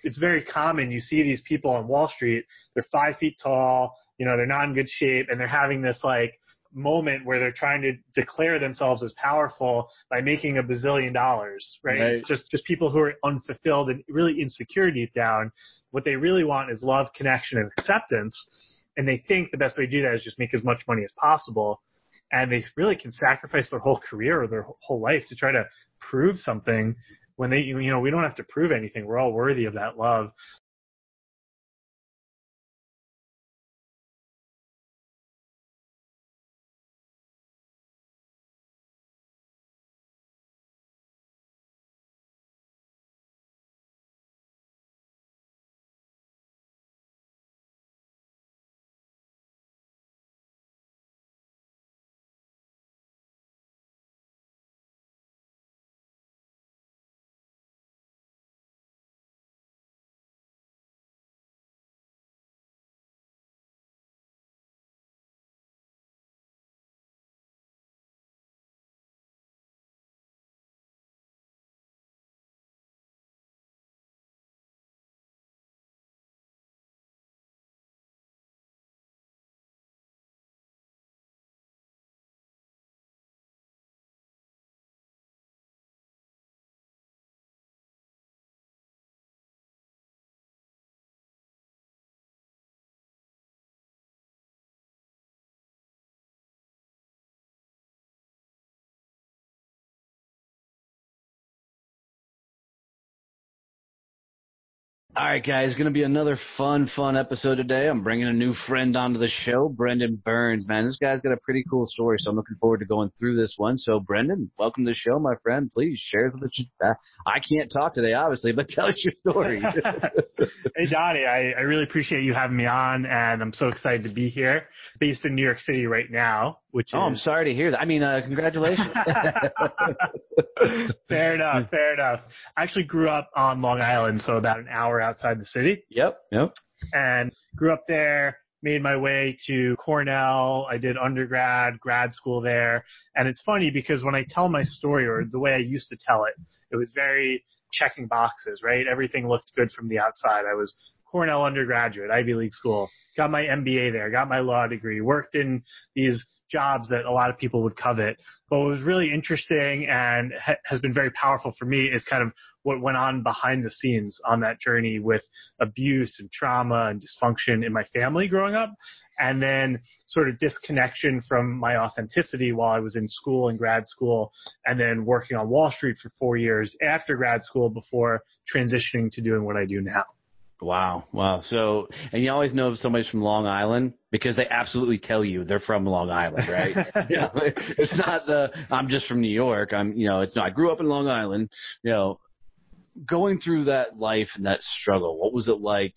it's very common. You see these people on Wall Street, they're 5 feet tall, they're not in good shape, and they're having this like moment where they're trying to declare themselves as powerful by making $1 bazillion, right? It's just people who are unfulfilled and really insecure deep down. What they really want is love, connection, and acceptance. And they think the best way to do that is just make as much money as possible. And they really can sacrifice their whole career or their whole life to try to prove something when we don't have to prove anything. We're all worthy of that love. All right, guys, going to be another fun episode today. I'm bringing a new friend onto the show, Brendan Burns. Man, this guy's got a pretty cool story, so I'm looking forward to going through this one. So, Brendan, welcome to the show, my friend. Please share with us. I can't talk today, obviously, but tell us your story. Hey, Donnie, I really appreciate you having me on, and I'm so excited to be here. Based in New York City right now, I'm sorry to hear that. I mean, congratulations. Fair enough. I actually grew up on Long Island, so about an hour outside the city. Yep. And grew up there, made my way to Cornell. I did grad school there. And it's funny because when I tell my story, or the way I used to tell it, it was very checking boxes, right? Everything looked good from the outside. I was Cornell undergraduate, Ivy League school, got my MBA there, got my law degree, worked in these jobs that a lot of people would covet. But what was really interesting and has been very powerful for me is kind of what went on behind the scenes on that journey with abuse and trauma and dysfunction in my family growing up, and then sort of disconnection from my authenticity while I was in school and grad school, and then working on Wall Street for 4 years after grad school before transitioning to doing what I do now. Wow. So, and you always know if somebody's from Long Island because they absolutely tell you they're from Long Island, right? It's not I'm just from New York. I grew up in Long Island. Going through that life and that struggle, what was it like,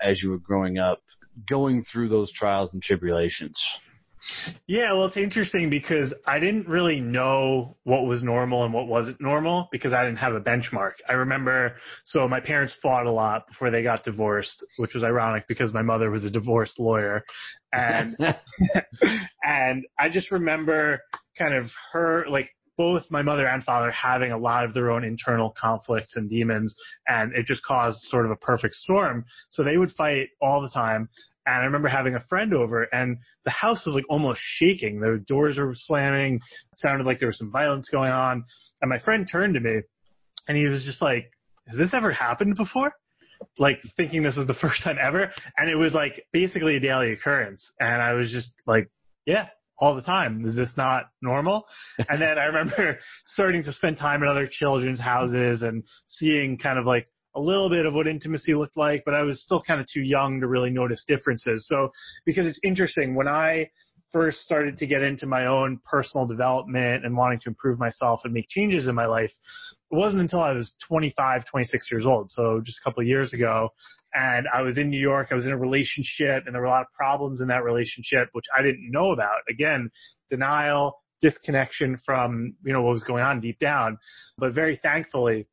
as you were growing up, going through those trials and tribulations? Yeah, well, it's interesting because I didn't really know what was normal and what wasn't normal because I didn't have a benchmark. I remember, so my parents fought a lot before they got divorced, which was ironic because my mother was a divorced lawyer. And, and I just remember kind of her, like, both my mother and father having a lot of their own internal conflicts and demons, and it just caused sort of a perfect storm. So they would fight all the time. And I remember having a friend over, and the house was like almost shaking. The doors were slamming. It sounded like there was some violence going on. And my friend turned to me, and he was just like, "Has this ever happened before?" Like thinking this was the first time ever. And it was like basically a daily occurrence. And I was just like, yeah, all the time. Is this not normal? And then I remember starting to spend time in other children's houses and seeing kind of like a little bit of what intimacy looked like, but I was still kind of too young to really notice differences. So, because it's interesting, when I first started to get into my own personal development and wanting to improve myself and make changes in my life, it wasn't until I was 25, 26 years old. So just a couple of years ago, and I was in New York, I was in a relationship, and there were a lot of problems in that relationship, which I didn't know about. Again, denial, disconnection from, what was going on deep down. But very thankfully,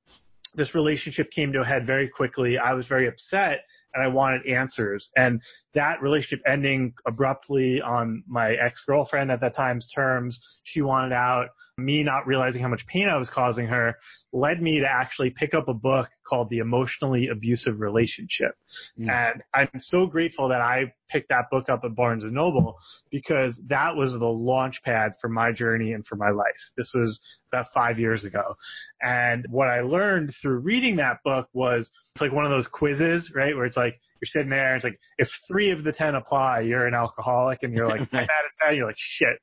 this relationship came to a head very quickly. I was very upset and I wanted answers. And that relationship ending abruptly on my ex-girlfriend at that time's terms, she wanted out, me not realizing how much pain I was causing her, led me to actually pick up a book called The Emotionally Abusive Relationship. And I'm so grateful that I picked that book up at Barnes & Noble, because that was the launch pad for my journey and for my life. This was about 5 years ago. And what I learned through reading that book was, it's like one of those quizzes, right, where it's like, you're sitting there, it's like, if 3 of the 10 apply, you're an alcoholic, and you're like, 10 out of 10, you're like, shit.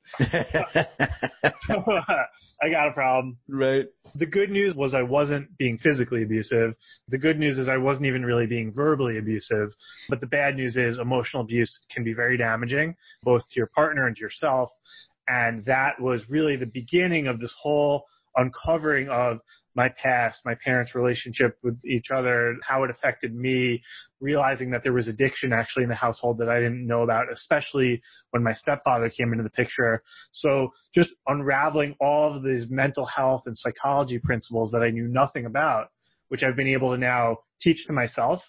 I got a problem. Right. The good news was I wasn't being physically abusive. The good news is I wasn't even really being verbally abusive. But the bad news is emotional abuse can be very damaging, both to your partner and to yourself. And that was really the beginning of this whole uncovering of my past, my parents' relationship with each other, how it affected me, realizing that there was addiction actually in the household that I didn't know about, especially when my stepfather came into the picture. So just unraveling all of these mental health and psychology principles that I knew nothing about, which I've been able to now teach to myself.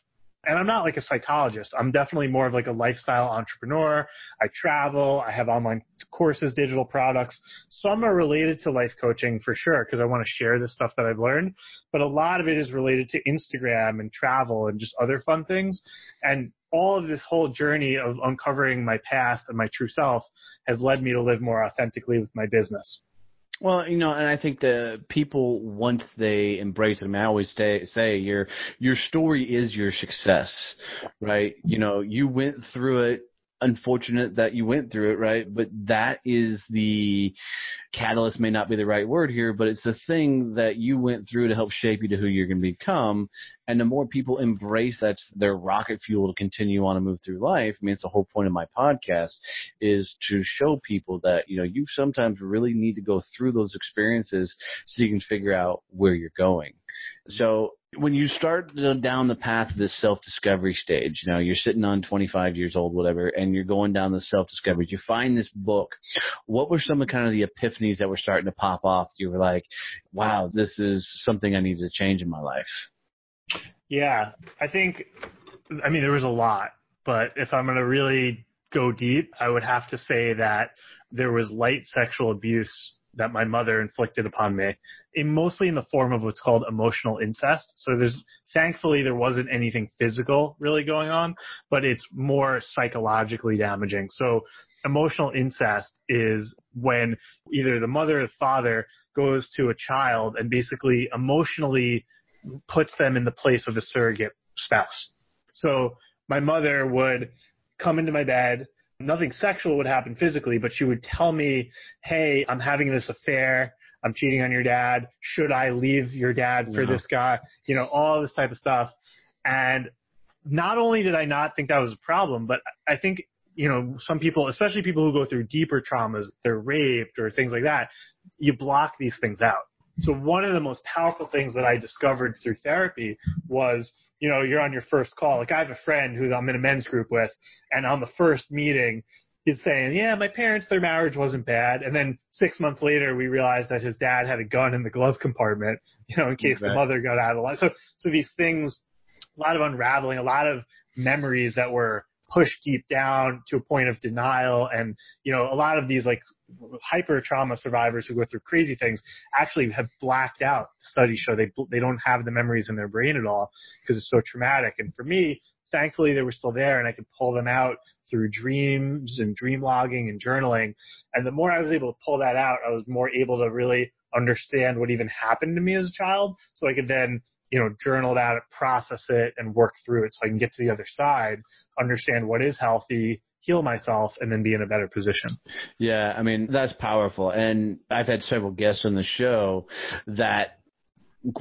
And I'm not like a psychologist. I'm definitely more of like a lifestyle entrepreneur. I travel. I have online courses, digital products. Some are related to life coaching for sure, because I want to share this stuff that I've learned. But a lot of it is related to Instagram and travel and just other fun things. And all of this whole journey of uncovering my past and my true self has led me to live more authentically with my business. Well, and I think the people, once they embrace it, I mean, I always say your story is your success, right? You went through it. Unfortunate that you went through it, right? But that is the catalyst, may not be the right word here, but it's the thing that you went through to help shape you to who you're going to become. And the more people embrace that's their rocket fuel to continue on and move through life. I mean, it's the whole point of my podcast is to show people that, you sometimes really need to go through those experiences so you can figure out where you're going. So when you start down the path of this self-discovery stage, you're sitting on 25 years old, whatever, and you're going down the self-discovery, you find this book. What were some of kind of the epiphanies that were starting to pop off? You were like, wow, this is something I need to change in my life. Yeah, there was a lot, but if I'm going to really go deep, I would have to say that there was light sexual abuse that my mother inflicted upon me, mostly in the form of what's called emotional incest. So thankfully there wasn't anything physical really going on, but it's more psychologically damaging. So emotional incest is when either the mother or the father goes to a child and basically emotionally puts them in the place of a surrogate spouse. So my mother would come into my bed. Nothing sexual would happen physically, but she would tell me, hey, I'm having this affair. I'm cheating on your dad. Should I leave your dad for this guy? All this type of stuff. And not only did I not think that was a problem, but I think, some people, especially people who go through deeper traumas, they're raped or things like that, you block these things out. So one of the most powerful things that I discovered through therapy was, you're on your first call. Like I have a friend who I'm in a men's group with, and on the first meeting, he's saying, yeah, my parents, their marriage wasn't bad. And then 6 months later, we realized that his dad had a gun in the glove compartment, in case the mother got out of the line. So these things, a lot of unraveling, a lot of memories that were pushed deep down to a point of denial. And, a lot of these like hyper trauma survivors who go through crazy things actually have blacked out. Studies show they don't have the memories in their brain at all because it's so traumatic. And for me, thankfully they were still there and I could pull them out through dreams and dream logging and journaling. And the more I was able to pull that out, I was more able to really understand what even happened to me as a child. So I could then journal about it, process it, and work through it so I can get to the other side, understand what is healthy, heal myself, and then be in a better position. Yeah, that's powerful. And I've had several guests on the show that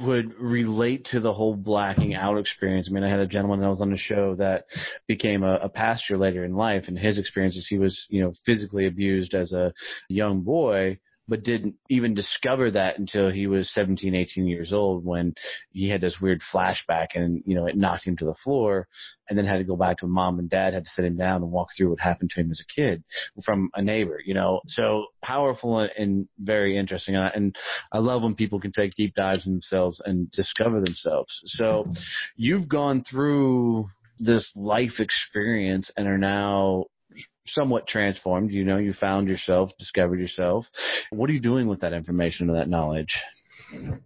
would relate to the whole blacking out experience. I had a gentleman that was on the show that became a pastor later in life, and his experiences, he was, physically abused as a young boy, but didn't even discover that until he was 17, 18 years old when he had this weird flashback and, it knocked him to the floor and then had to go back to mom and dad, had to sit him down and walk through what happened to him as a kid from a neighbor, So powerful and very interesting. And I love when people can take deep dives in themselves and discover themselves. So you've gone through this life experience and are now somewhat transformed. You found yourself, discovered yourself. What are you doing with that information and that knowledge?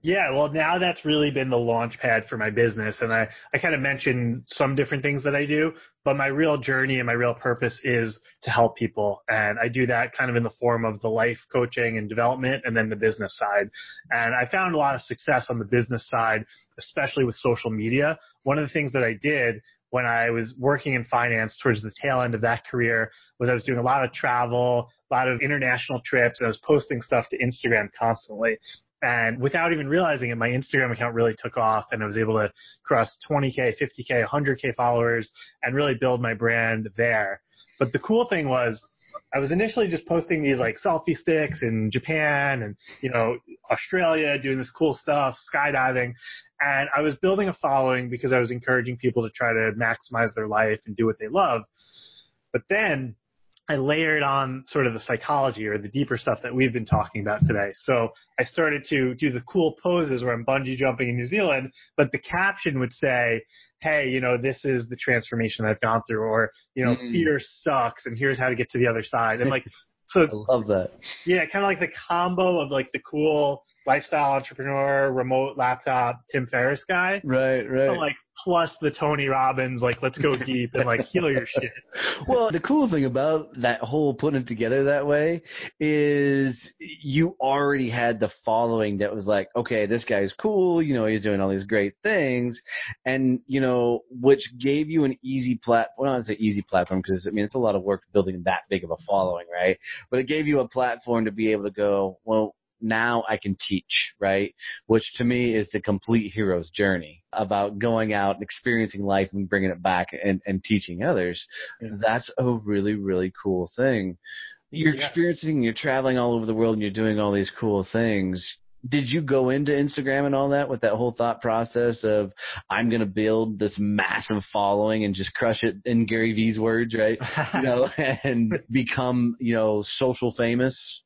Yeah, well, now that's really been the launch pad for my business. And I kind of mentioned some different things that I do, but my real journey and my real purpose is to help people. And I do that kind of in the form of the life coaching and development and then the business side. And I found a lot of success on the business side, especially with social media. One of the things that I did when I was working in finance towards the tail end of that career was I was doing a lot of travel, a lot of international trips, and I was posting stuff to Instagram constantly. And without even realizing it, my Instagram account really took off, and I was able to cross 20K, 50K, 100K followers and really build my brand there. But the cool thing was I was initially just posting these like selfie sticks in Japan and, Australia, doing this cool stuff, skydiving. And I was building a following because I was encouraging people to try to maximize their life and do what they love. But then I layered on sort of the psychology or the deeper stuff that we've been talking about today. So I started to do the cool poses where I'm bungee jumping in New Zealand, but the caption would say, hey, this is the transformation I've gone through, or, fear sucks and here's how to get to the other side. And so I love that. Yeah, kind of like the combo of like the cool lifestyle entrepreneur, remote laptop, Tim Ferriss guy. Right. So plus the Tony Robbins, let's go deep and heal your shit. Well, the cool thing about that whole putting it together that way is you already had the following that was like, okay, this guy's cool, he's doing all these great things, and, which gave you an easy platform. Well, not an easy platform because, it's a lot of work building that big of a following, right? But it gave you a platform to be able to go, well, now I can teach, right? Which to me is the complete hero's journey about going out and experiencing life and bringing it back and teaching others. Yeah. That's a really, really cool thing. You're experiencing, you're traveling all over the world and you're doing all these cool things. Did you go into Instagram and all that with that whole thought process of I'm going to build this massive following and just crush it in Gary Vee's words, right? And become, social famous?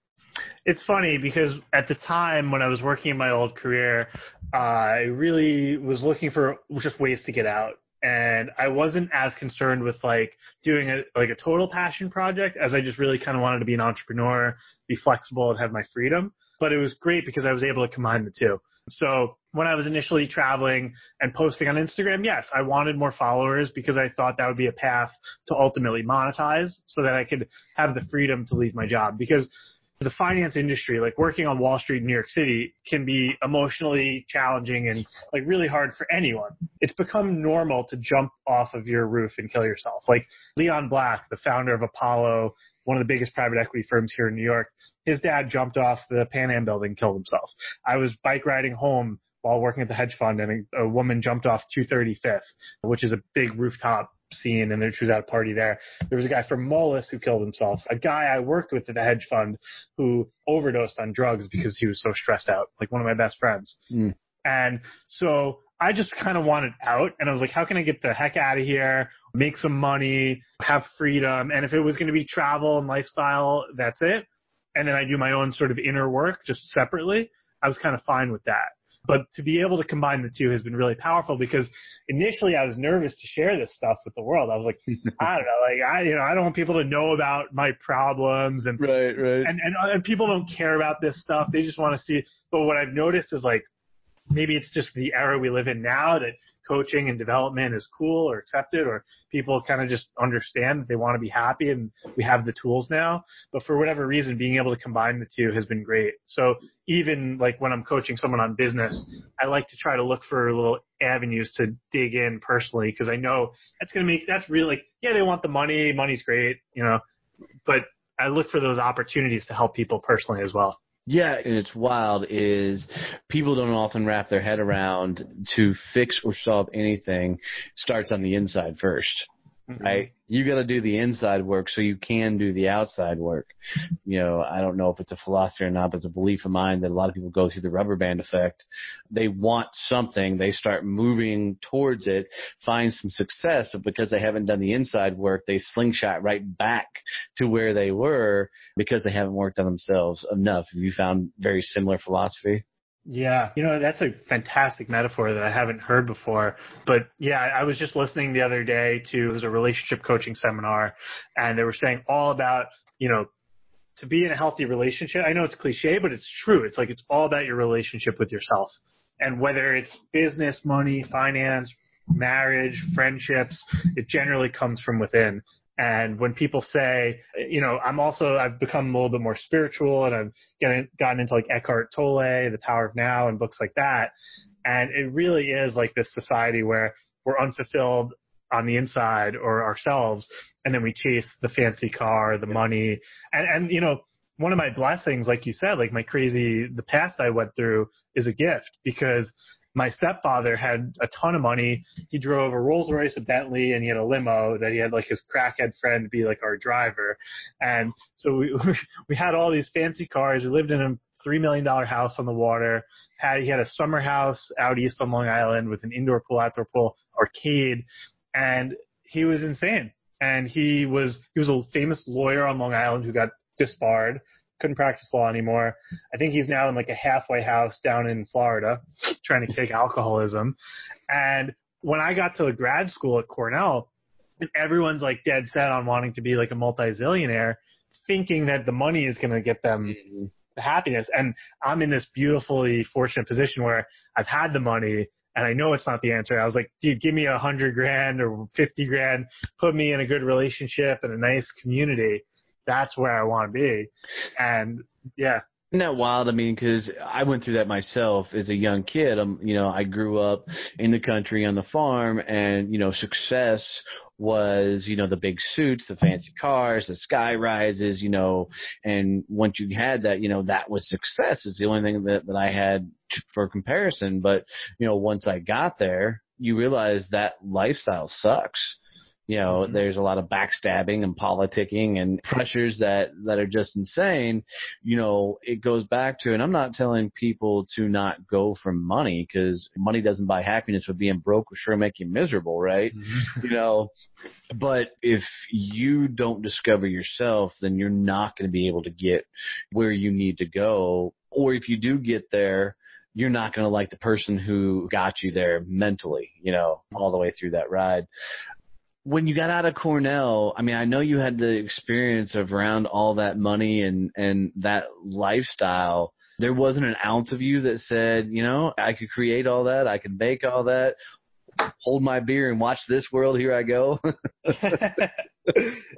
It's funny because at the time when I was working in my old career, I really was looking for just ways to get out. And I wasn't as concerned with doing a total passion project as I just really kind of wanted to be an entrepreneur, be flexible and have my freedom. But it was great because I was able to combine the two. So when I was initially traveling and posting on Instagram, yes, I wanted more followers because I thought that would be a path to ultimately monetize so that I could have the freedom to leave my job. Because the finance industry, working on Wall Street in New York City, can be emotionally challenging and really hard for anyone. It's become normal to jump off of your roof and kill yourself. Leon Black, the founder of Apollo, one of the biggest private equity firms here in New York, his dad jumped off the Pan Am building and killed himself. I was bike riding home while working at the hedge fund, and a woman jumped off 235th, which is a big rooftop scene, and she was at a party there. There was a guy from Moelis who killed himself. A guy I worked with at the hedge fund who overdosed on drugs because he was so stressed out, one of my best friends. Mm. And so I just kind of wanted out, and I was like, how can I get the heck out of here, make some money, have freedom? And if it was going to be travel and lifestyle, that's it. And then I do my own sort of inner work just separately. I was kind of fine with that. But to be able to combine the two has been really powerful because initially I was nervous to share this stuff with the world. I was like, I don't know, I don't want people to know about my problems and right. And people don't care about this stuff. They just want to see. But what I've noticed is maybe it's just the era we live in now that coaching and development is cool or accepted, or people kind of just understand that they want to be happy and we have the tools now. But for whatever reason, being able to combine the two has been great. So even when I'm coaching someone on business, I like to try to look for little avenues to dig in personally because I know that's really, they want the money. Money's great, but I look for those opportunities to help people personally as well. Yeah, and it's wild is people don't often wrap their head around to fix or solve anything starts on the inside first, right? You got to do the inside work so you can do the outside work. I don't know if it's a philosophy or not, but it's a belief of mine that a lot of people go through the rubber band effect. They want something, they start moving towards it, find some success, but because they haven't done the inside work, they slingshot right back to where they were because they haven't worked on themselves enough. Have you found very similar philosophy? Yeah, that's a fantastic metaphor that I haven't heard before. But yeah, I was just listening the other day to, it was a relationship coaching seminar, and they were saying all about, to be in a healthy relationship. I know it's cliche, but it's true. It's like, it's all about your relationship with yourself. And whether it's business, money, finance, marriage, friendships, it generally comes from within. And when people say, I've become a little bit more spiritual, and I've gotten into like Eckhart Tolle, The Power of Now, and books like that. And it really is like this society where we're unfulfilled on the inside or ourselves, and then we chase the fancy car, the money. And one of my blessings, like you said, like the past I went through is a gift, because my stepfather had a ton of money. He drove a Rolls Royce, a Bentley, and he had a limo that he had like his crackhead friend be like our driver. And so we had all these fancy cars. We lived in a $3 million house on the water. He had a summer house out east on Long Island with an indoor pool, outdoor pool, arcade. And he was insane. And he was a famous lawyer on Long Island who got disbarred, couldn't practice law anymore. I think he's now in like a halfway house down in Florida trying to kick alcoholism. And when I got to grad school at Cornell, and everyone's like dead set on wanting to be like a multi-zillionaire, thinking that the money is going to get them the happiness. And I'm in this beautifully fortunate position where I've had the money, and I know it's not the answer. I was like, dude, give me $100,000 or $50,000, put me in a good relationship and a nice community. That's where I want to be. And yeah. Isn't that wild? I mean, because I went through that myself as a young kid. I grew up in the country on the farm, and, success was, the big suits, the fancy cars, the sky rises, and once you had that, that was success. It's the only thing that I had for comparison. But, once I got there, you realize that lifestyle sucks. There's a lot of backstabbing and politicking and pressures that are just insane. It goes back to, and I'm not telling people to not go for money, because money doesn't buy happiness, but being broke will sure make you miserable, right? But if you don't discover yourself, then you're not going to be able to get where you need to go. Or if you do get there, you're not going to like the person who got you there mentally, all the way through that ride. When you got out of Cornell, I mean, I know you had the experience of around all that money and that lifestyle. There wasn't an ounce of you that said, I could create all that, I could make all that, hold my beer and watch this world, here I go.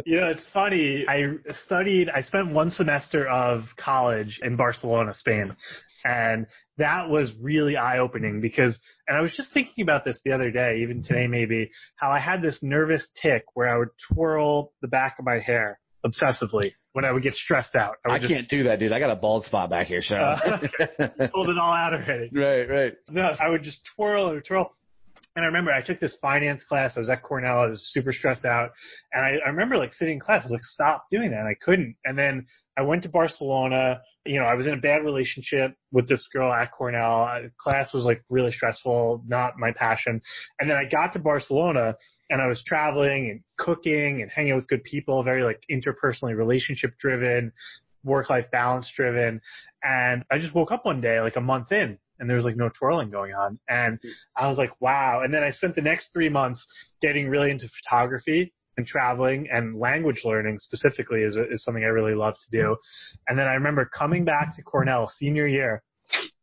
It's funny. I spent one semester of college in Barcelona, Spain. And that was really eye-opening because, and I was just thinking about this the other day, even today maybe, how I had this nervous tick where I would twirl the back of my hair obsessively when I would get stressed out. I can't do that, dude. I got a bald spot back here, so. You pulled it all out already. Right. No, I would just twirl and twirl. And I remember I took this finance class. I was at Cornell. I was super stressed out. And I remember sitting in class. I was like, stop doing that. And I couldn't. And then I went to Barcelona. I was in a bad relationship with this girl at Cornell. Class was really stressful, not my passion. And then I got to Barcelona and I was traveling and cooking and hanging out with good people, very interpersonally relationship driven, work-life balance driven. And I just woke up one day, a month in, and there was no twirling going on. And I was like, wow. And then I spent the next 3 months getting really into photography and traveling, and language learning specifically is something I really love to do. And then I remember coming back to Cornell senior year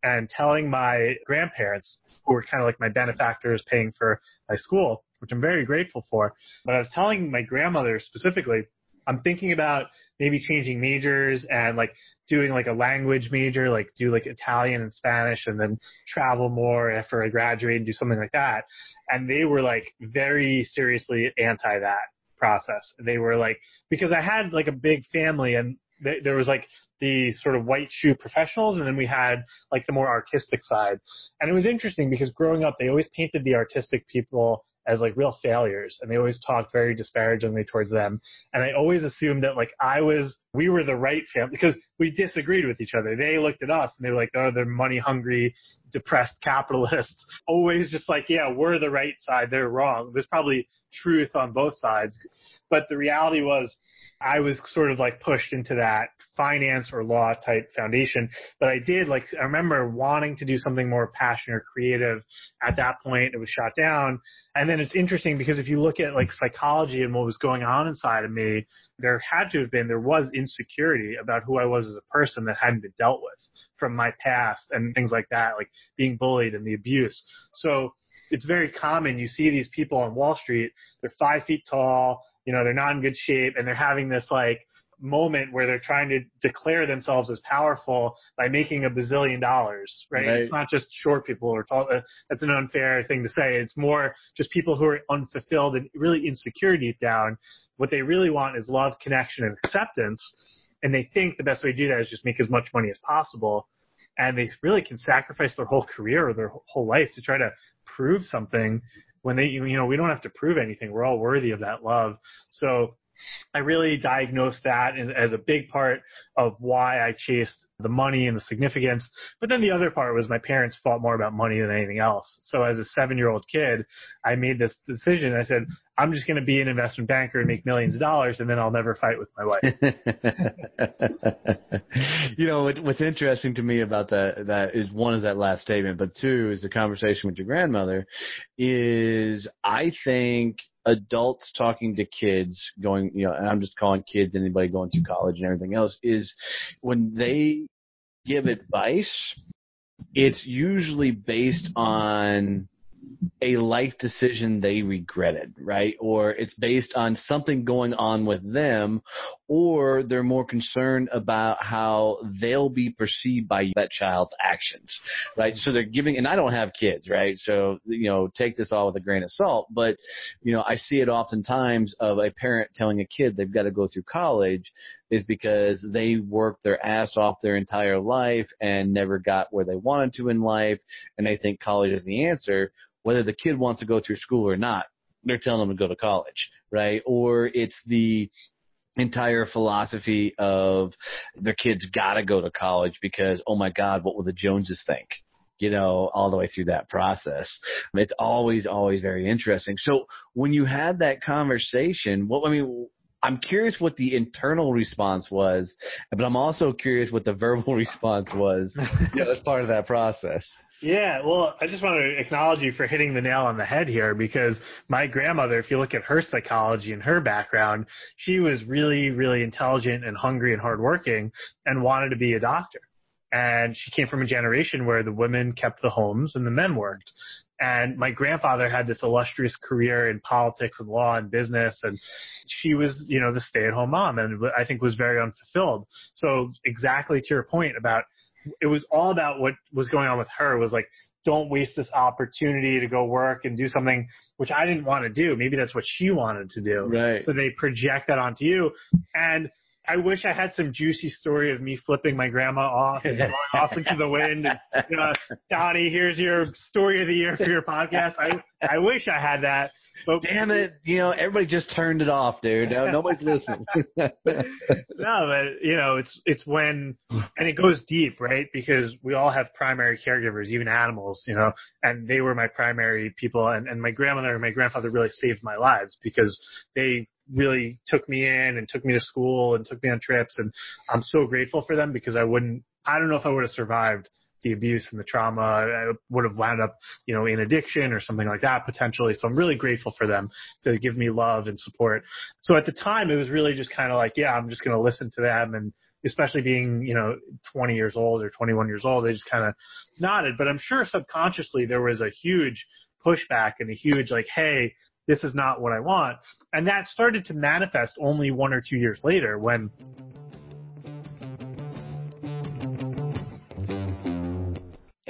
and telling my grandparents, who were kind of my benefactors paying for my school, which I'm very grateful for. But I was telling my grandmother specifically, I'm thinking about maybe changing majors and doing a language major, do Italian and Spanish, and then travel more after I graduate and do something like that. And they were very seriously anti that process. They were because I had a big family, and there was the sort of white shoe professionals, and then we had the more artistic side. And it was interesting because growing up, they always painted the artistic people as real failures, and they always talked very disparagingly towards them. And I always assumed that we were the right family because we disagreed with each other. They looked at us and they were oh, they're money hungry, depressed capitalists. Always just yeah, we're the right side, they're wrong. There's probably truth on both sides. But the reality was I was sort of like pushed into that finance or law type foundation. But I remember wanting to do something more passionate or creative. At that point, it was shot down. And then it's interesting because if you look at like psychology and what was going on inside of me, there was insecurity about who I was as a person that hadn't been dealt with from my past and things like that, like being bullied and the abuse. So it's very common. You see these people on Wall Street, they're 5 feet tall, they're not in good shape, and they're having this like moment where they're trying to declare themselves as powerful by making $1 bazillion, right? It's not just short people or tall. That's an unfair thing to say. It's more just people who are unfulfilled and really insecure deep down. What they really want is love, connection, and acceptance. And they think the best way to do that is just make as much money as possible. And they really can sacrifice their whole career or their whole life to try to prove something when we don't have to prove anything. We're all worthy of that love. So I really diagnosed that as a big part of why I chased the money and the significance. But then the other part was my parents fought more about money than anything else. So as a 7-year-old kid, I made this decision. I said, I'm just going to be an investment banker and make millions of dollars, and then I'll never fight with my wife. What's interesting to me about that is, one, is that last statement, but two is the conversation with your grandmother. Is I think adults talking to kids going, and I'm just calling kids anybody going through college and everything else, is when they give advice, it's usually based on a life decision they regretted, right? Or it's based on something going on with them, or they're more concerned about how they'll be perceived by that child's actions, right? So they're giving, and I don't have kids, right? So, take this all with a grain of salt, but, I see it oftentimes of a parent telling a kid they've got to go through college is because they worked their ass off their entire life and never got where they wanted to in life, and they think college is the answer. Whether the kid wants to go through school or not, they're telling them to go to college, right? Or it's the entire philosophy of their kids got to go to college because, oh my God, what will the Joneses think? All the way through that process. It's always, always very interesting. So when you had that conversation, I'm curious what the internal response was, but I'm also curious what the verbal response was as part of that process. Yeah, well, I just want to acknowledge you for hitting the nail on the head here, because my grandmother, if you look at her psychology and her background, she was really, really intelligent and hungry and hardworking and wanted to be a doctor. And she came from a generation where the women kept the homes and the men worked. And my grandfather had this illustrious career in politics and law and business, and she was, the stay-at-home mom, and I think was very unfulfilled. So exactly to your point about, it was all about what was going on with her. Was like, don't waste this opportunity to go work and do something which I didn't want to do. Maybe that's what she wanted to do. Right. So they project that onto you. And I wish I had some juicy story of me flipping my grandma off and going off into the wind. And, Donnie, here's your story of the year for your podcast. I wish I had that. But damn it, everybody just turned it off, dude. No, nobody's listening. No, but it's when, and it goes deep, right? Because we all have primary caregivers, even animals, and they were my primary people. And my grandmother and my grandfather really saved my lives because they really took me in and took me to school and took me on trips. And I'm so grateful for them, because I don't know if I would have survived the abuse and the trauma. I would have wound up, in addiction or something like that potentially. So I'm really grateful for them to give me love and support. So at the time, it was really just kind of like, yeah, I'm just going to listen to them. And especially being, 20 years old or 21 years old, they just kind of nodded. But I'm sure subconsciously there was a huge pushback and a huge like, hey, this is not what I want. And that started to manifest only 1 or 2 years later when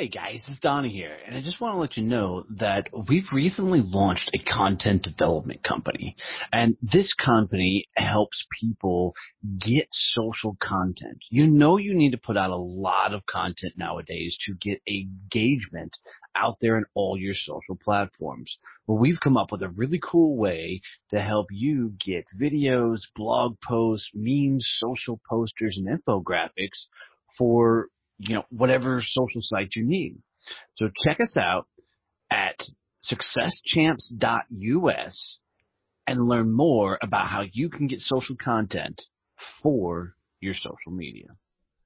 Hey guys, it's Donnie here, and I just want to let you know that we've recently launched a content development company, and this company helps people get social content. You need to put out a lot of content nowadays to get engagement out there in all your social platforms. Well, we've come up with a really cool way to help you get videos, blog posts, memes, social posters, and infographics for whatever social site you need. So check us out at successchamps.us and learn more about how you can get social content for your social media.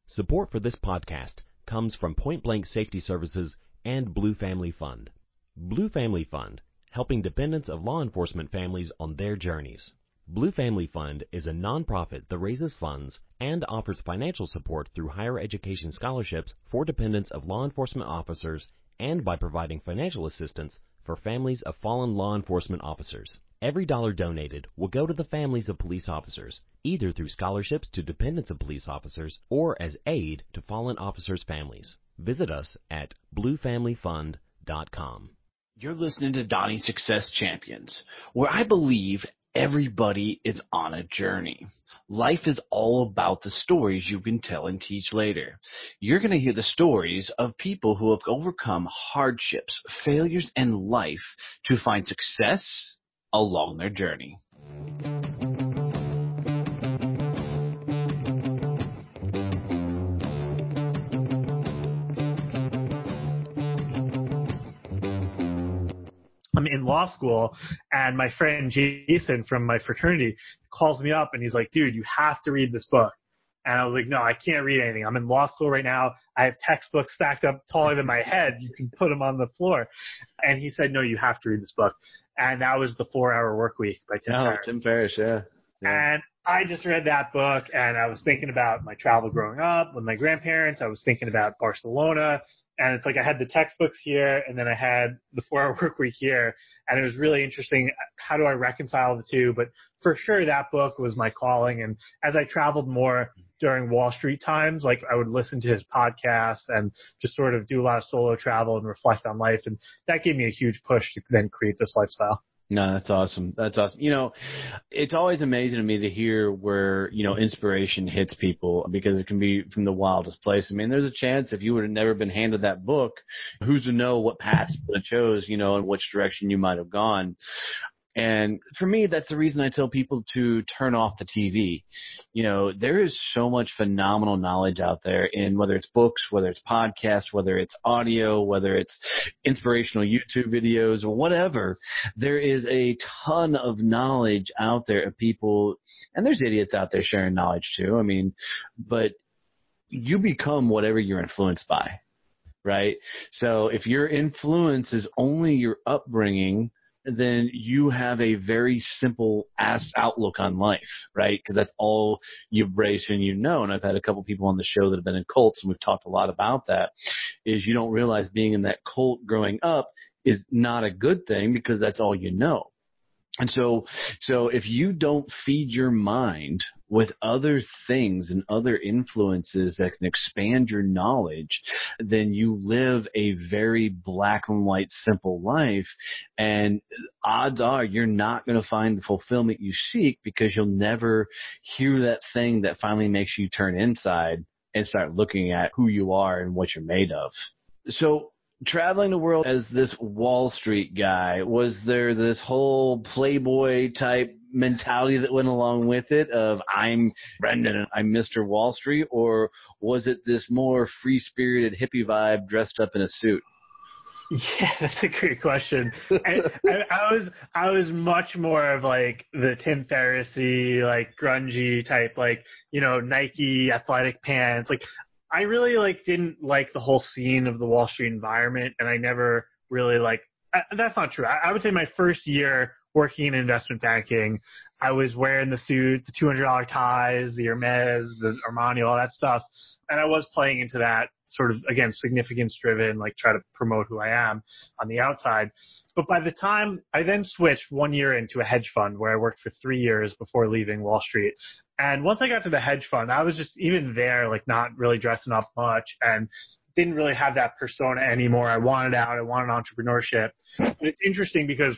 Support for this podcast comes from Point Blank Safety Services and Blue Family Fund. Blue Family Fund, helping dependents of law enforcement families on their journeys. Blue Family Fund is a nonprofit that raises funds and offers financial support through higher education scholarships for dependents of law enforcement officers and by providing financial assistance for families of fallen law enforcement officers. Every dollar donated will go to the families of police officers, either through scholarships to dependents of police officers or as aid to fallen officers' families. Visit us at bluefamilyfund.com. You're listening to Donnie Success Champions, where I believe everybody is on a journey. Life is all about the stories you can tell and teach later. You're going to hear the stories of people who have overcome hardships, failures in life to find success along their journey. I'm in law school, and my friend Jason from my fraternity calls me up, and he's like, dude, you have to read this book. And I was like, no, I can't read anything. I'm in law school right now. I have textbooks stacked up taller than my head. You can put them on the floor. And he said, no, you have to read this book. And that was The 4-Hour Workweek by Tim Ferriss. Tim Ferriss, yeah. And I just read that book, and I was thinking about my travel growing up with my grandparents. I was thinking about Barcelona. And it's like I had the textbooks here, and then I had the 4-Hour Workweek here, and it was really interesting. How do I reconcile the two? But for sure, that book was my calling. And as I traveled more during Wall Street times, like I would listen to his podcast and just sort of do a lot of solo travel and reflect on life. And that gave me a huge push to then create this lifestyle. No, that's awesome. That's awesome. You know, it's always amazing to me to hear where, you know, inspiration hits people, because it can be from the wildest place. I mean, there's a chance if you would have never been handed that book, who's to know what path you would have chose, you know, and which direction you might have gone. And for me, that's the reason I tell people to turn off the TV. You know, there is so much phenomenal knowledge out there in whether it's books, whether it's podcasts, whether it's audio, whether it's inspirational YouTube videos or whatever. There is a ton of knowledge out there of people, and there's idiots out there sharing knowledge too. I mean, but you become whatever you're influenced by, right? So if your influence is only your upbringing, then you have a very simple ass outlook on life, right? Because that's all you embrace and you know. And I've had a couple people on the show that have been in cults, and we've talked a lot about that, is you don't realize being in that cult growing up is not a good thing because that's all you know. And so if you don't feed your mind with other things and other influences that can expand your knowledge, then you live a very black and white, simple life. And odds are you're not going to find the fulfillment you seek because you'll never hear that thing that finally makes you turn inside and start looking at who you are and what you're made of. So, traveling the world as this Wall Street guy, was there this whole playboy type mentality that went along with it of I'm Brendan and I'm Mr. Wall Street, or was it this more free-spirited hippie vibe dressed up in a suit? Yeah, that's a great question. I was much more of like the Tim Ferriss-y, like grungy type, like, you know, Nike athletic pants. Like, I really didn't like the whole scene of the Wall Street environment, and I never really that's not true. I would say my first year working in investment banking, I was wearing the suit, the $200 ties, the Hermes, the Armani, all that stuff, and I was playing into that sort of, again, significance driven, like try to promote who I am on the outside. But by the time I then switched 1 year into a hedge fund where I worked for 3 years before leaving Wall Street. And once I got to the hedge fund, I was just even there, like not really dressing up much and didn't really have that persona anymore. I wanted out. I wanted entrepreneurship. And it's interesting because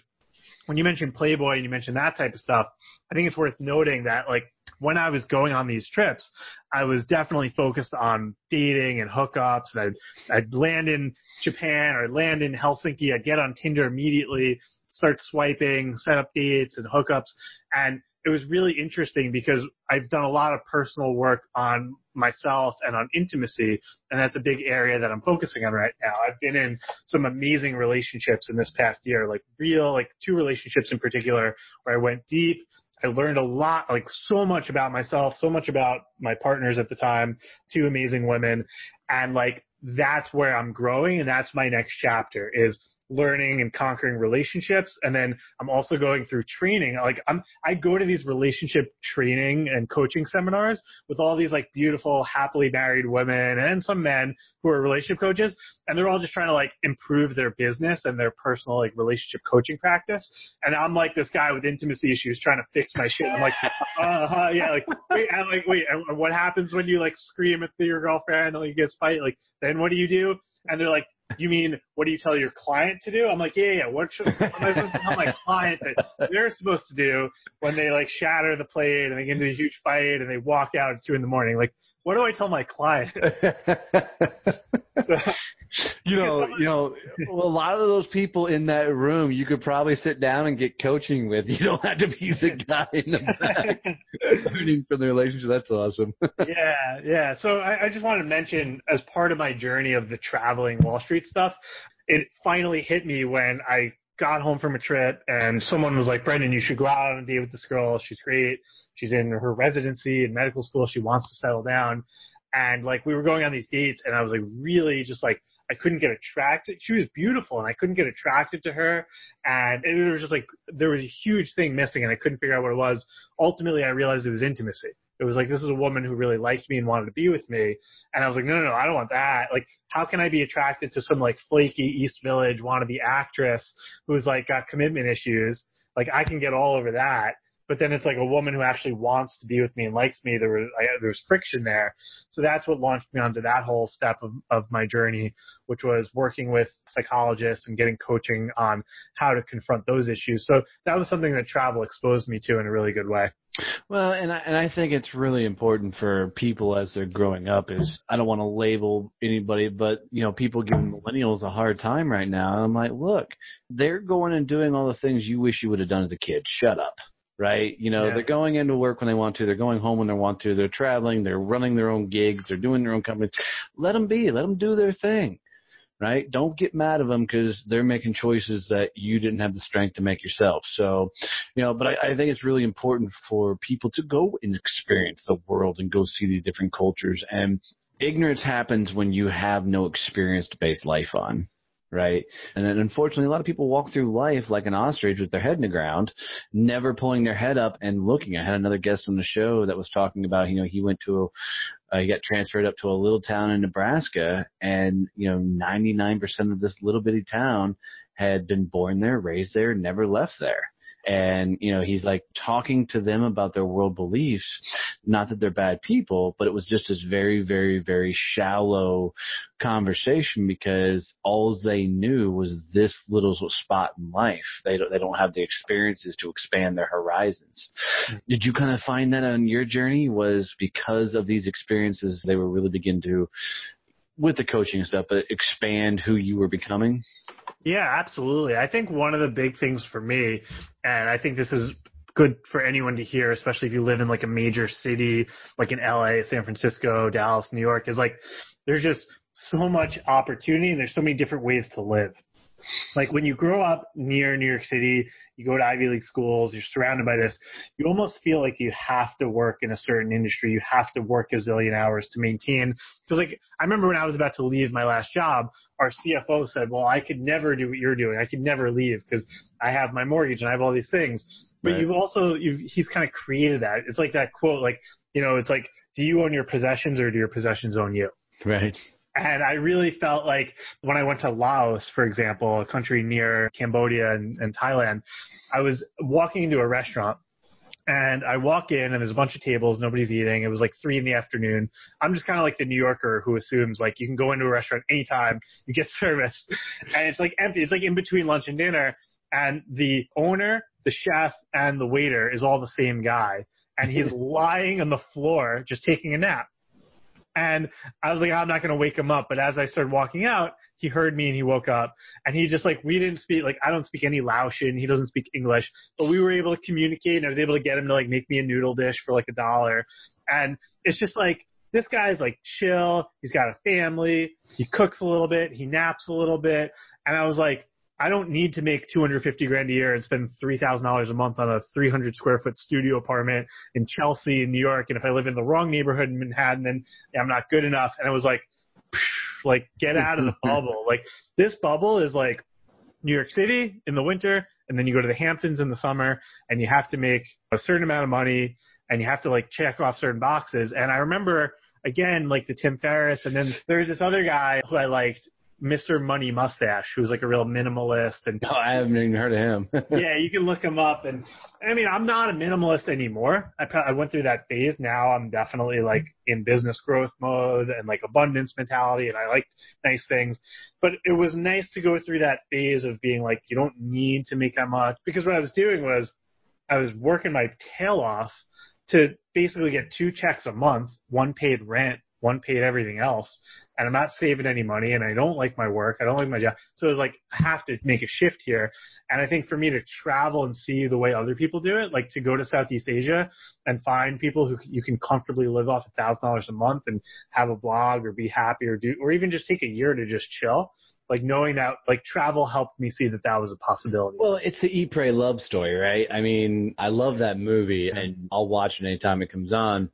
when you mentioned Playboy and you mentioned that type of stuff, I think it's worth noting that like when I was going on these trips, I was definitely focused on dating and hookups. And I'd land in Japan or I'd land in Helsinki. I'd get on Tinder immediately, start swiping, set up dates and hookups. And it was really interesting because I've done a lot of personal work on myself and on intimacy, and that's a big area that I'm focusing on right now. I've been in some amazing relationships in this past year, like 2 relationships in particular where I went deep. I learned a lot, like so much about myself, so much about my partners at the time, 2 amazing women. And like, that's where I'm growing, and that's my next chapter is learning and conquering relationships. And then I'm also going through training. Like I go to these relationship training and coaching seminars with all these like beautiful, happily married women and some men who are relationship coaches. And they're all just trying to like improve their business and their personal like relationship coaching practice. And I'm like this guy with intimacy issues trying to fix my shit. I'm like, yeah, like, wait, and what happens when you like scream at your girlfriend and you guys fight? Like, then what do you do? And they're like, you mean, what do you tell your client to do? I'm like, yeah. What am I supposed to tell my client that they're supposed to do when they like shatter the plate and they get into a huge fight and they walk out at 2 a.m? Like, what do I tell my client? Well, a lot of those people in that room, you could probably sit down and get coaching with. You don't have to be the guy in the back learning from the relationship. That's awesome. Yeah. So I just wanted to mention, as part of my journey of the traveling Wall Street stuff, it finally hit me when I got home from a trip and someone was like, Brendan, you should go out on a date with this girl. She's great. She's in her residency in medical school. She wants to settle down. And like, we were going on these dates and I was like, really just like, I couldn't get attracted. She was beautiful and I couldn't get attracted to her. And it was just like, there was a huge thing missing and I couldn't figure out what it was. Ultimately, I realized it was intimacy. It was like, this is a woman who really liked me and wanted to be with me. And I was like, no, I don't want that. Like, how can I be attracted to some like flaky East Village wannabe actress who's like got commitment issues? Like, I can get all over that. But then it's like a woman who actually wants to be with me and likes me. There was friction there. So that's what launched me onto that whole step of my journey, which was working with psychologists and getting coaching on how to confront those issues. So that was something that travel exposed me to in a really good way. Well, and I think it's really important for people as they're growing up is, I don't want to label anybody, but, people giving millennials a hard time right now. And I'm like, look, they're going and doing all the things you wish you would have done as a kid. Shut up. Right? They're going into work when they want to. They're going home when they want to. They're traveling. They're running their own gigs. They're doing their own companies. Let them be. Let them do their thing. Right? Don't get mad at them because they're making choices that you didn't have the strength to make yourself. So, but I think it's really important for people to go and experience the world and go see these different cultures. And ignorance happens when you have no experience to base life on. Right. And then unfortunately, a lot of people walk through life like an ostrich with their head in the ground, never pulling their head up and looking. I had another guest on the show that was talking about, he went to he got transferred up to a little town in Nebraska, and, 99% of this little bitty town had been born there, raised there, never left there. And, he's like talking to them about their world beliefs, not that they're bad people, but it was just this very, very, very shallow conversation because all they knew was this little spot in life. They don't have the experiences to expand their horizons. Did you kind of find that on your journey was because of these experiences, they were really begin to, with the coaching and stuff, but expand who you were becoming? Yeah, absolutely. I think one of the big things for me, and I think this is good for anyone to hear, especially if you live in like a major city, like in LA, San Francisco, Dallas, New York, is like there's just so much opportunity and there's so many different ways to live. Like when you grow up near New York City, you go to Ivy League schools, you're surrounded by this, you almost feel like you have to work in a certain industry. You have to work a zillion hours to maintain. Because like I remember when I was about to leave my last job, our CFO said, well, I could never do what you're doing. I could never leave because I have my mortgage and I have all these things. But right. He's kind of created that. It's like that quote, like, it's like, do you own your possessions or do your possessions own you? Right. And I really felt like when I went to Laos, for example, a country near Cambodia and Thailand, I was walking into a restaurant and I walk in and there's a bunch of tables, nobody's eating. It was like 3 p.m. I'm just kind of like the New Yorker who assumes like you can go into a restaurant anytime, you get service, and it's like empty. It's like in between lunch and dinner, and the owner, the chef, and the waiter is all the same guy, and he's lying on the floor just taking a nap. And I was like, I'm not going to wake him up. But as I started walking out, he heard me and he woke up. And he just like, we didn't speak, like, I don't speak any Laotian. He doesn't speak English. But we were able to communicate, and I was able to get him to like make me a noodle dish for like $1. And it's just like, this guy's like chill. He's got a family. He cooks a little bit. He naps a little bit. And I was like, I don't need to make $250,000 a year and spend $3,000 a month on a 300 square foot studio apartment in Chelsea in New York. And if I live in the wrong neighborhood in Manhattan, then I'm not good enough. And I was like, get out of the bubble. Like, this bubble is like New York City in the winter, and then you go to the Hamptons in the summer, and you have to make a certain amount of money, and you have to like check off certain boxes. And I remember, again, like the Tim Ferriss, and then there's this other guy who I liked, Mr. Money Mustache, who's like a real minimalist. And oh, I haven't even heard of him. Yeah, you can look him up. And I mean, I'm not a minimalist anymore. I went through that phase. Now I'm definitely like in business growth mode and like abundance mentality, and I like nice things. But it was nice to go through that phase of being like, you don't need to make that much. Because what I was doing was I was working my tail off to basically get 2 checks a month. One paid rent, one paid everything else. And I'm not saving any money, and I don't like my work. I don't like my job. So it was like, I have to make a shift here. And I think for me to travel and see the way other people do it, like to go to Southeast Asia and find people who you can comfortably live off $1,000 a month and have a blog or be happy or even just take a year to just chill. Like knowing that, like travel helped me see that that was a possibility. Well, it's the Eat, Pray, Love story, right? I mean, I love that movie, and I'll watch it anytime it comes on.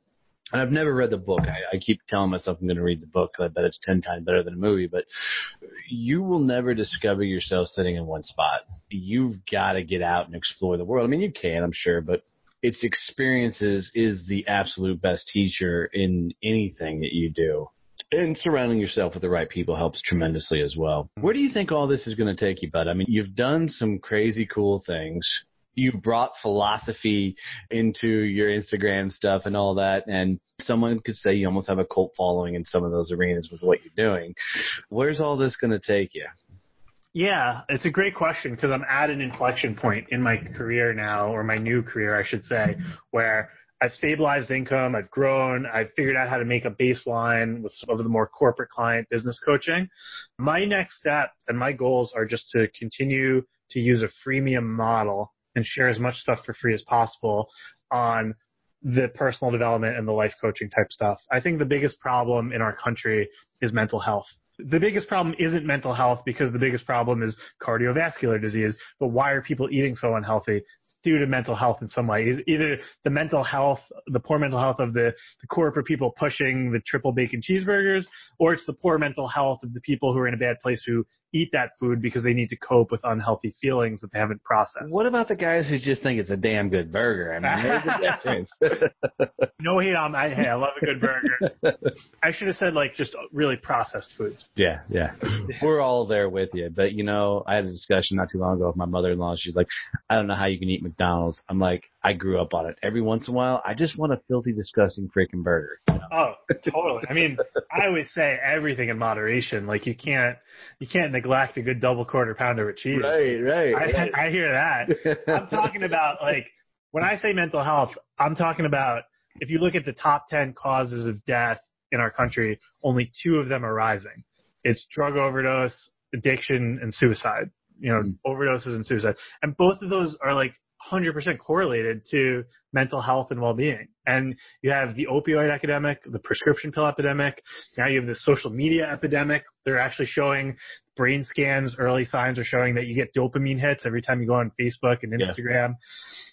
And I've never read the book. I keep telling myself I'm going to read the book because I bet it's 10 times better than a movie. But you will never discover yourself sitting in one spot. You've got to get out and explore the world. I mean, you can, I'm sure, but its experiences is the absolute best teacher in anything that you do. And surrounding yourself with the right people helps tremendously as well. Where do you think all this is going to take you, bud? I mean, you've done some crazy cool things. You brought philosophy into your Instagram stuff and all that, and someone could say you almost have a cult following in some of those arenas with what you're doing. Where's all this going to take you? Yeah, it's a great question because I'm at an inflection point in my career now, or my new career, I should say, where I've stabilized income, I've grown, I've figured out how to make a baseline with some of the more corporate client business coaching. My next step and my goals are just to continue to use a freemium model and share as much stuff for free as possible on the personal development and the life coaching type stuff. I think the biggest problem in our country is mental health. The biggest problem isn't mental health because the biggest problem is cardiovascular disease. But why are people eating so unhealthy? It's due to mental health in some way. Either the mental health, the poor mental health of the corporate people pushing the triple bacon cheeseburgers, or it's the poor mental health of the people who are in a bad place who eat that food because they need to cope with unhealthy feelings that they haven't processed. What about the guys who just think it's a damn good burger? I mean, there's a difference. No hate on that. Hey, I love a good burger. I should have said like just really processed foods. Yeah. We're all there with you. But, you know, I had a discussion not too long ago with my mother-in-law. She's like, I don't know how you can eat McDonald's. I'm like, I grew up on it. Every once in a while, I just want a filthy, disgusting freaking burger. You know? Oh, totally. I mean, I always say everything in moderation. Like you can't neglect a good double quarter pounder with cheese. Right. I hear that. I'm talking about like when I say mental health, I'm talking about if you look at the top 10 causes of death in our country, only 2 of them are rising. It's drug overdose, addiction, and suicide. You know, overdoses and suicide. And both of those are like 100% correlated to mental health and well-being. And you have the opioid epidemic, the prescription pill epidemic. Now you have the social media epidemic. They're actually showing brain scans, early signs are showing that you get dopamine hits every time you go on Facebook and Instagram. Yeah.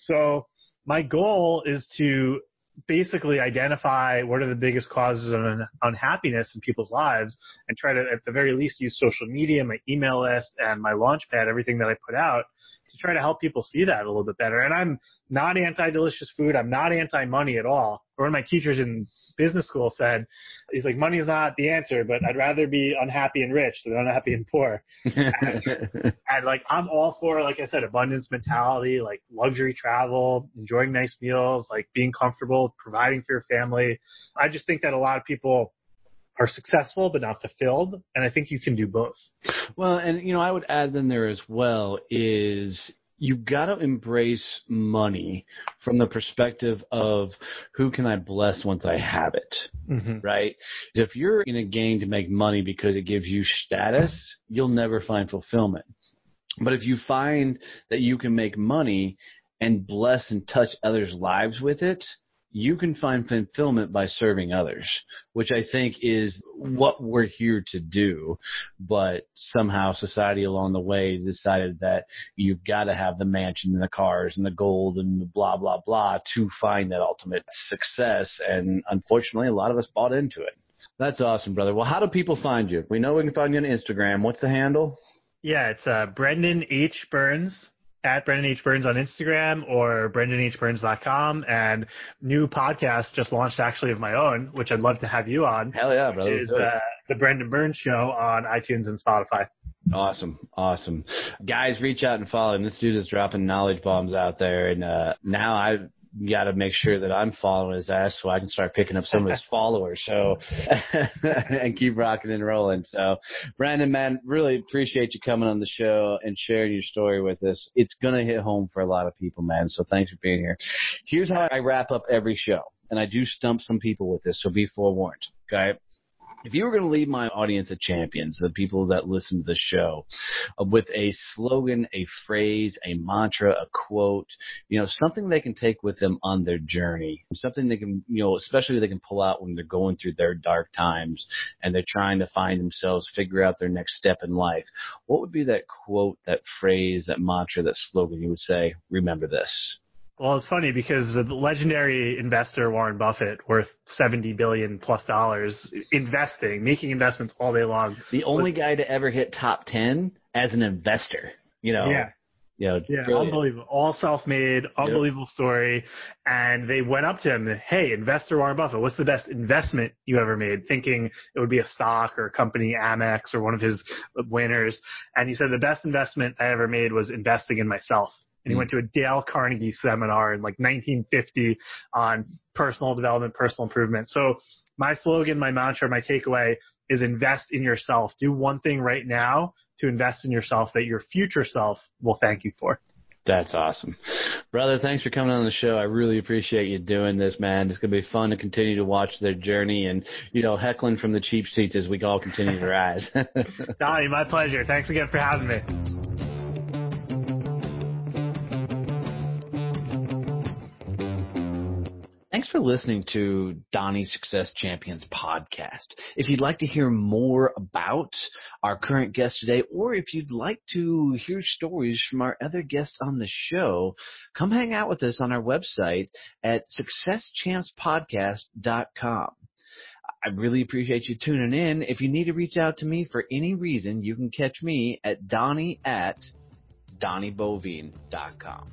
So my goal is to basically identify what are the biggest causes of unhappiness in people's lives and try to, at the very least, use social media, my email list, and my Launchpad, everything that I put out, to try to help people see that a little bit better. And I'm not anti-delicious food. I'm not anti-money at all. One of my teachers in business school said, he's like, money is not the answer, but I'd rather be unhappy and rich than unhappy and poor. and like, I'm all for, like I said, abundance mentality, like luxury travel, enjoying nice meals, like being comfortable, providing for your family. I just think that a lot of people are successful but not fulfilled, and I think you can do both. Well, and, you know, I would add then there as well is you've got to embrace money from the perspective of who can I bless once I have it, right? If you're in a game to make money because it gives you status, you'll never find fulfillment. But if you find that you can make money and bless and touch others' lives with it, you can find fulfillment by serving others, which I think is what we're here to do. But somehow society along the way decided that you've got to have the mansion and the cars and the gold and the blah, blah, blah to find that ultimate success. And unfortunately, a lot of us bought into it. That's awesome, brother. Well, how do people find you? We know we can find you on Instagram. What's the handle? Yeah, it's Brendan H. Burns. At Brendan H. Burns on Instagram or BrendanHBurns.com. And new podcast just launched actually of my own, which I'd love to have you on. Hell yeah, brother. Which is the Brendan Burns Show on iTunes and Spotify. Awesome. Guys, reach out and follow him. This dude is dropping knowledge bombs out there. And now I've got to make sure that I'm following his ass so I can start picking up some of his followers. So and keep rocking and rolling. So Brandon, man, really appreciate you coming on the show and sharing your story with us. It's going to hit home for a lot of people, man. So thanks for being here. Here's how I wrap up every show. And I do stump some people with this, so be forewarned. Okay. If you were going to leave my audience of champions, the people that listen to the show, with a slogan, a phrase, a mantra, a quote, something they can take with them on their journey, something they can, especially they can pull out when they're going through their dark times and they're trying to find themselves, figure out their next step in life, what would be that quote, that phrase, that mantra, that slogan you would say, remember this? Well, it's funny because the legendary investor Warren Buffett, worth $70 billion plus, making investments all day long. The only guy to ever hit top 10 as an investor, Yeah, unbelievable. All self-made, unbelievable story. And they went up to him, hey, investor Warren Buffett, what's the best investment you ever made? Thinking it would be a stock or a company, Amex, or one of his winners. And he said, the best investment I ever made was investing in myself. And he went to a Dale Carnegie seminar in 1950 on personal development, personal improvement. So my slogan, my mantra, my takeaway is invest in yourself. Do one thing right now to invest in yourself that your future self will thank you for. That's awesome. Brother, thanks for coming on the show. I really appreciate you doing this, man. It's going to be fun to continue to watch their journey and, heckling from the cheap seats as we all continue to rise. Donnie, my pleasure. Thanks again for having me. Thanks for listening to Donnie's Success Champions podcast. If you'd like to hear more about our current guest today, or if you'd like to hear stories from our other guests on the show, come hang out with us on our website at successchampspodcast.com. I really appreciate you tuning in. If you need to reach out to me for any reason, you can catch me at Donnie@DonnieBoivin.com.